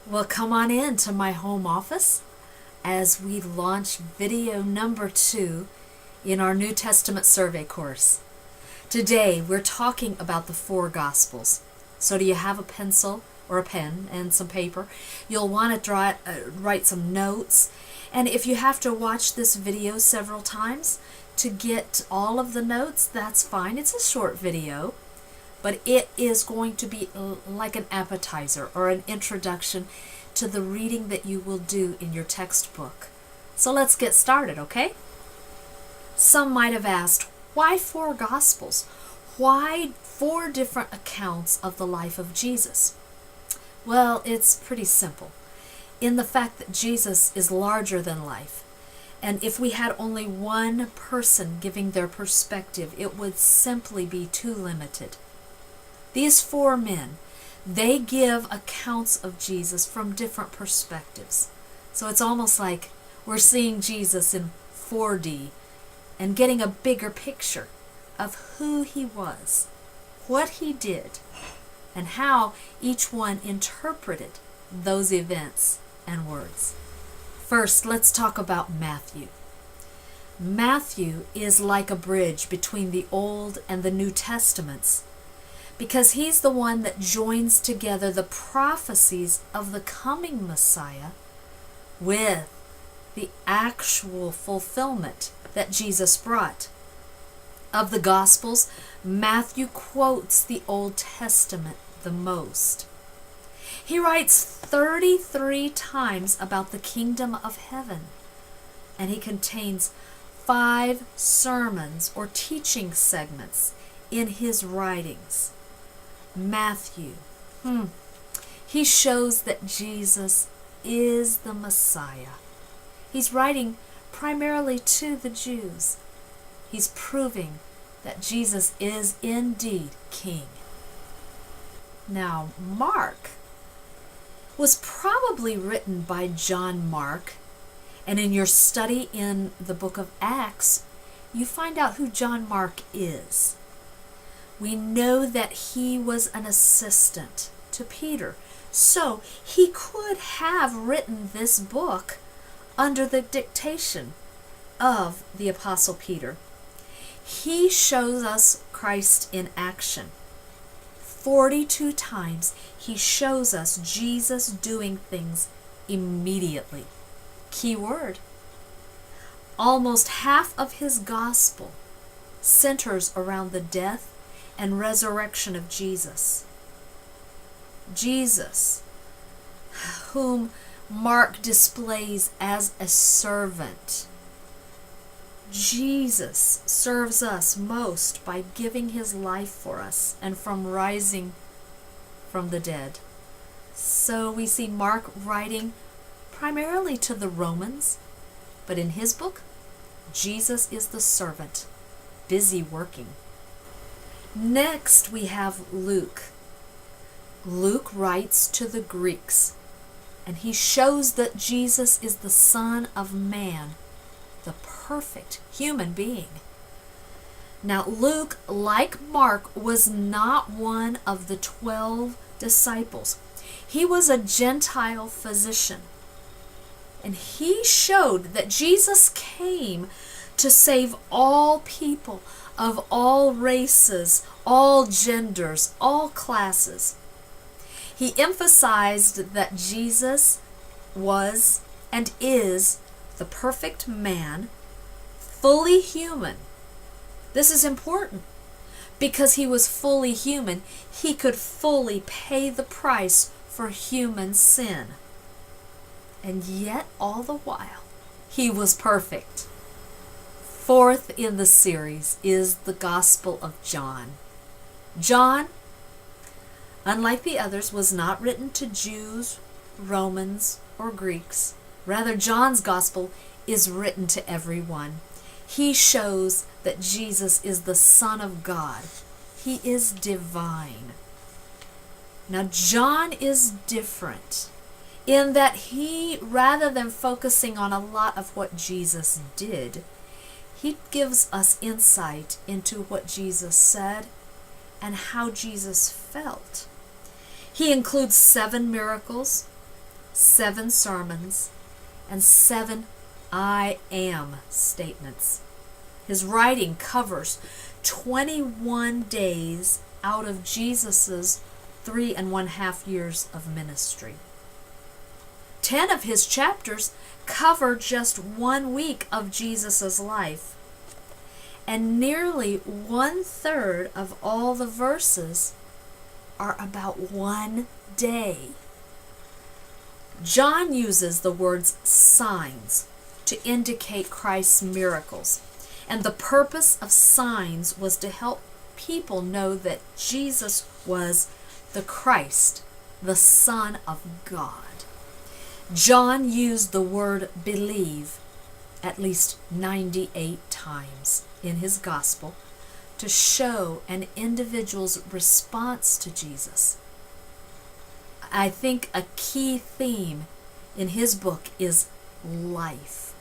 Well, come on in to my home office as we launch video number 2 in our New Testament survey course. Today, we're talking about the 4 Gospels. So do you have a pencil or a pen and some paper? You'll want to write some notes. And if you have to watch this video several times to get all of the notes, that's fine. It's a short video, but it is going to be like an appetizer or an introduction to the reading that you will do in your textbook. So let's get started, okay? Some might have asked, why 4 Gospels? Why 4 different accounts of the life of Jesus? Well, it's pretty simple. In the fact that Jesus is larger than life. And if we had only one person giving their perspective, it would simply be too limited. These 4 men, they give accounts of Jesus from different perspectives. So it's almost like we're seeing Jesus in 4D and getting a bigger picture of who he was, what he did, and how each one interpreted those events and words. First, let's talk about Matthew. Matthew is like a bridge between the Old and the New Testaments, because he's the one that joins together the prophecies of the coming Messiah with the actual fulfillment that Jesus brought. Of the Gospels, Matthew quotes the Old Testament the most. He writes 33 times about the kingdom of heaven, and he contains 5 sermons or teaching segments in his writings. Matthew, he shows that Jesus is the Messiah. He's writing primarily to the Jews. He's proving that Jesus is indeed King. Now, Mark was probably written by John Mark, and in your study in the book of Acts, you find out who John Mark is. We know that he was an assistant to Peter, so he could have written this book under the dictation of the Apostle Peter. He shows us Christ in action. 42 times he shows us Jesus doing things immediately. Key word. Almost half of his gospel centers around the death and resurrection of Jesus. Jesus, whom Mark displays as a servant. Jesus serves us most by giving his life for us and from rising from the dead. So we see Mark writing primarily to the Romans, but in his book, Jesus is the servant, busy working. Next we have Luke. Luke writes to the Greeks, and he shows that Jesus is the Son of Man, the perfect human being. Now, Luke, like Mark, was not one of the 12 disciples. He was a Gentile physician, and he showed that Jesus came to save all people of all races, all genders, all classes. He emphasized that Jesus was and is the perfect man, fully human. This is important because he was fully human. He could fully pay the price for human sin. And yet, all the while, he was perfect. 4th in the series is the Gospel of John. John, unlike the others, was not written to Jews, Romans, or Greeks. Rather, John's Gospel is written to everyone. He shows that Jesus is the Son of God. He is divine. Now, John is different in that he, rather than focusing on a lot of what Jesus did, he gives us insight into what Jesus said and how Jesus felt. He includes 7 miracles, 7 sermons, and 7 I am statements. His writing covers 21 days out of Jesus's 3.5 years of ministry. 10 of his chapters cover just 1 week of Jesus's life. And nearly 1/3 of all the verses are about 1 day. John uses the words signs to indicate Christ's miracles. And the purpose of signs was to help people know that Jesus was the Christ, the Son of God. John used the word believe at least 98 times in his gospel to show an individual's response to Jesus. I think a key theme in his book is life.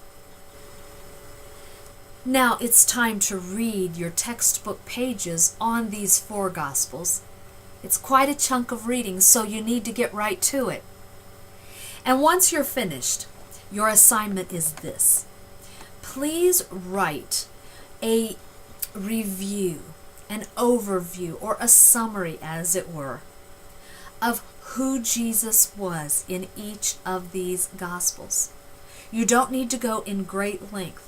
Now it's time to read your textbook pages on these 4 Gospels. It's quite a chunk of reading, so you need to get right to it. And once you're finished, your assignment is this. Please write a review, an overview, or a summary, as it were, of who Jesus was in each of these Gospels. You don't need to go in great length,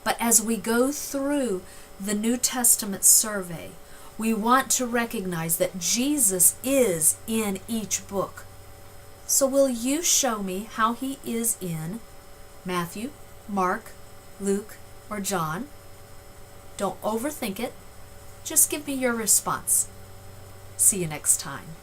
but as we go through the New Testament survey, we want to recognize that Jesus is in each book. So will you show me how he is in Matthew, Mark, Luke, or John? Don't overthink it. Just give me your response. See you next time.